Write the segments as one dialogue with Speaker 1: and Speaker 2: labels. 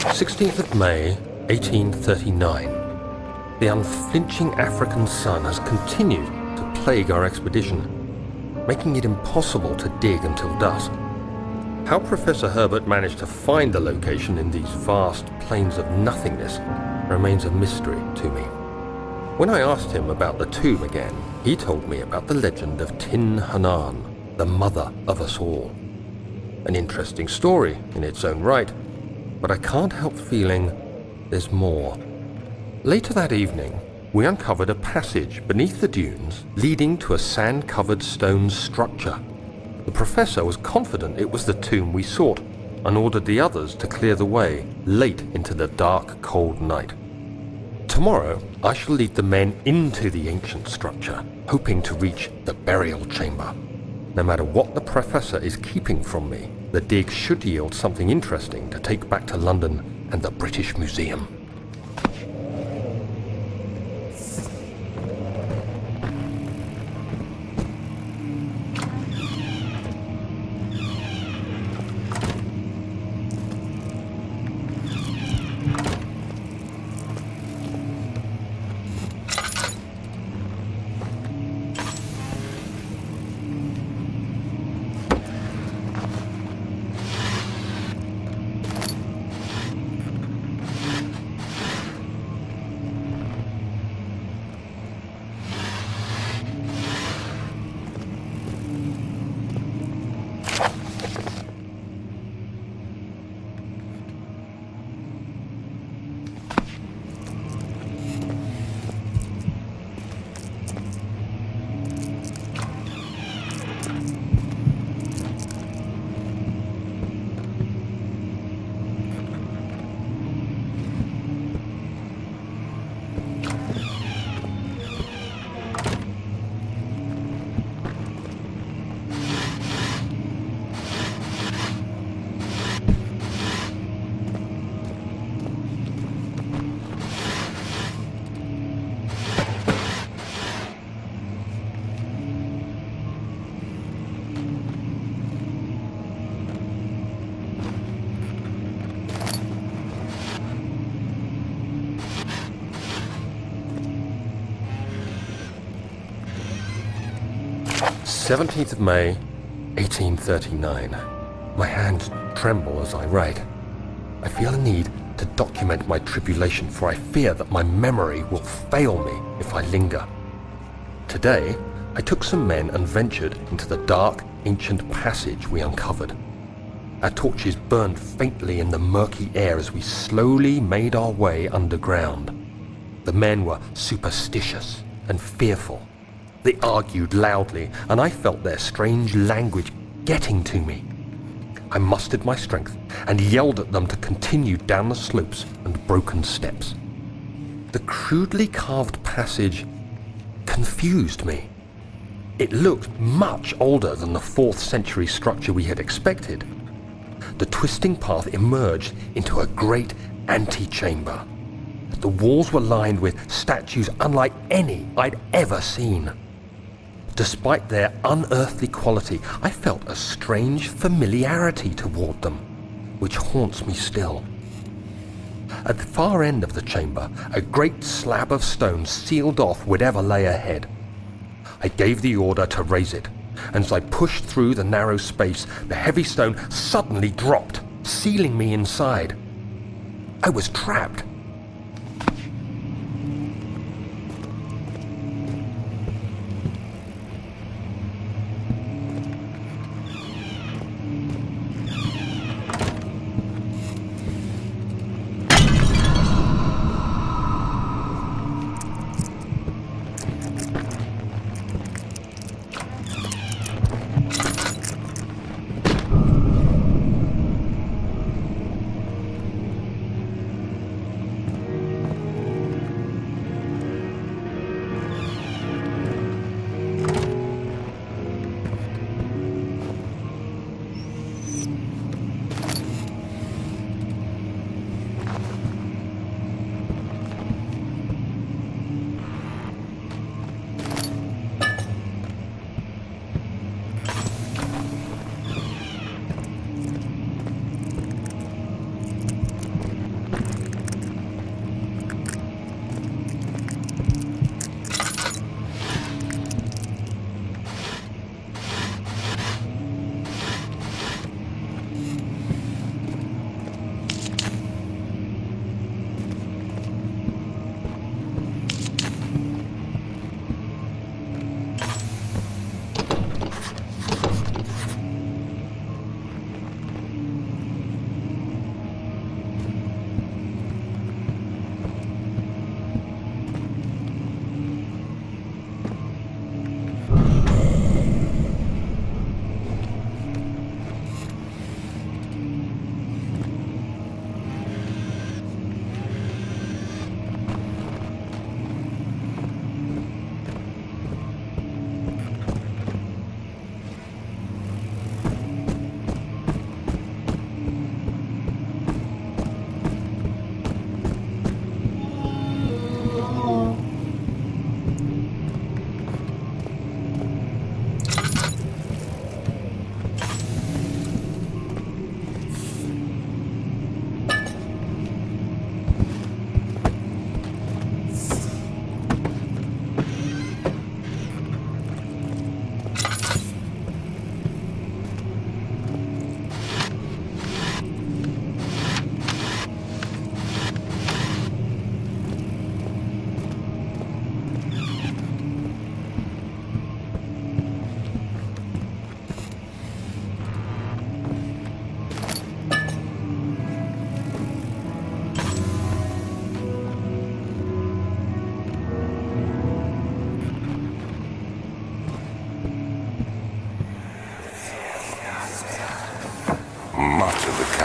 Speaker 1: 16th of May, 1839. The unflinching African sun has continued to plague our expedition, making it impossible to dig until dusk. How Professor Herbert managed to find the location in these vast plains of nothingness remains a mystery to me. When I asked him about the tomb again, he told me about the legend of Tin Hanan, the mother of us all. An interesting story in its own right, but I can't help feeling there's more. Later that evening, we uncovered a passage beneath the dunes leading to a sand-covered stone structure. The professor was confident it was the tomb we sought and ordered the others to clear the way late into the dark, cold night. Tomorrow, I shall lead the men into the ancient structure, hoping to reach the burial chamber. No matter what the professor is keeping from me, the dig should yield something interesting to take back to London and the British Museum. "17th of May, 1839. My hands tremble as I write. I feel a need to document my tribulation, for I fear that my memory will fail me if I linger. Today, I took some men and ventured into the dark, ancient passage we uncovered. Our torches burned faintly in the murky air as we slowly made our way underground. The men were superstitious and fearful. They argued loudly, and I felt their strange language getting to me. I mustered my strength and yelled at them to continue down the slopes and broken steps. The crudely carved passage confused me. It looked much older than the 4th century structure we had expected. The twisting path emerged into a great antechamber. The walls were lined with statues unlike any I'd ever seen. Despite their unearthly quality, I felt a strange familiarity toward them, which haunts me still. At the far end of the chamber, a great slab of stone sealed off whatever lay ahead. I gave the order to raise it, and as I pushed through the narrow space, the heavy stone suddenly dropped, sealing me inside. I was trapped.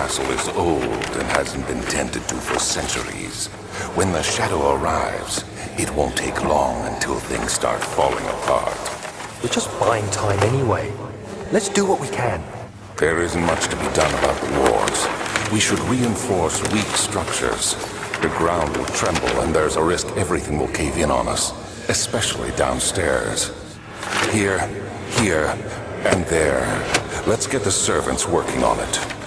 Speaker 2: castle is old and hasn't been tended to for centuries. When the shadow arrives, it won't take long until things start falling apart.
Speaker 1: We're just buying time anyway. Let's do what we can.
Speaker 2: There isn't much to be done about the wars. We should reinforce weak structures. The ground will tremble and there's a risk everything will cave in on us, especially downstairs. Here, and there. Let's get the servants working on it.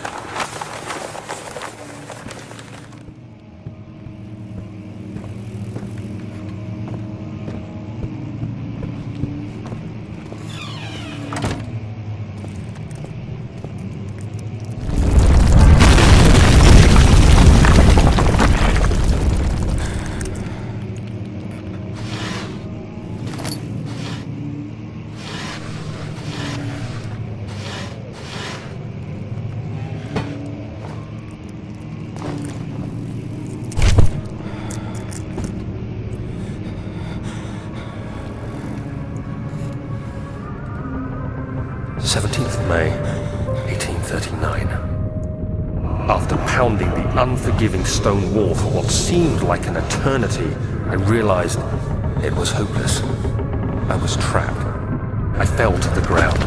Speaker 1: May 1839. After pounding the unforgiving stone wall for what seemed like an eternity, I realized it was hopeless. I was trapped. I fell to the ground,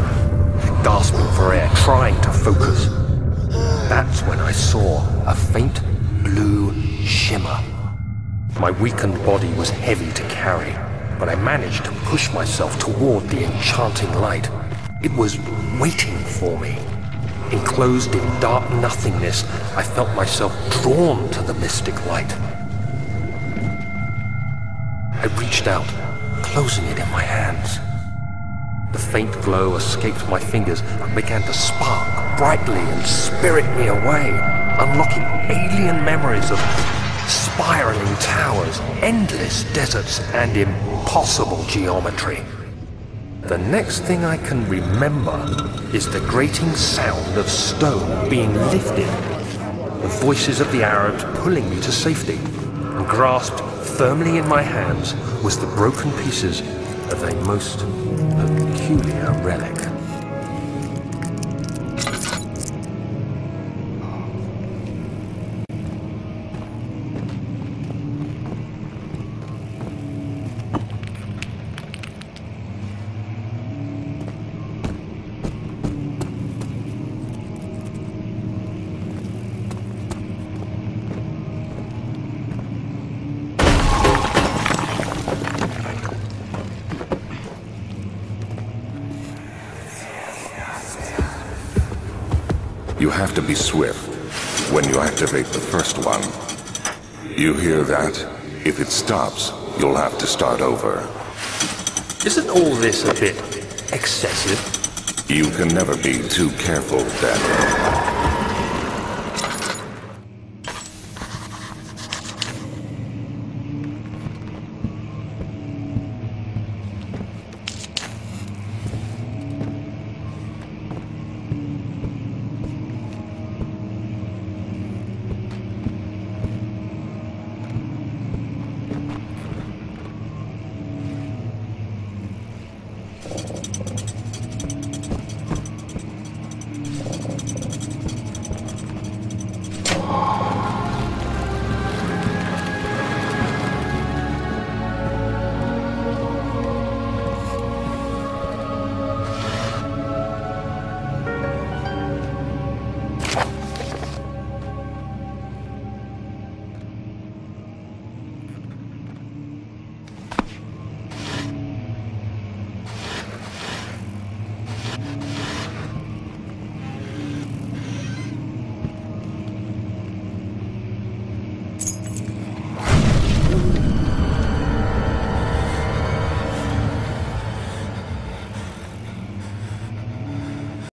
Speaker 1: gasping for air, trying to focus. That's when I saw a faint blue shimmer. My weakened body was heavy to carry, but I managed to push myself toward the enchanting light. It was waiting for me. Enclosed in dark nothingness, I felt myself drawn to the mystic light. I reached out, closing it in my hands. The faint glow escaped my fingers and began to spark brightly and spirit me away, unlocking alien memories of spiraling towers, endless deserts, and impossible geometry. The next thing I can remember is the grating sound of stone being lifted, the voices of the Arabs pulling me to safety, and grasped firmly in my hands was the broken pieces of a most peculiar relic.
Speaker 2: You have to be swift when you activate the first one. You hear that? If it stops, you'll have to start over.
Speaker 1: Isn't all this a bit excessive?
Speaker 2: You can never be too careful, Daniel.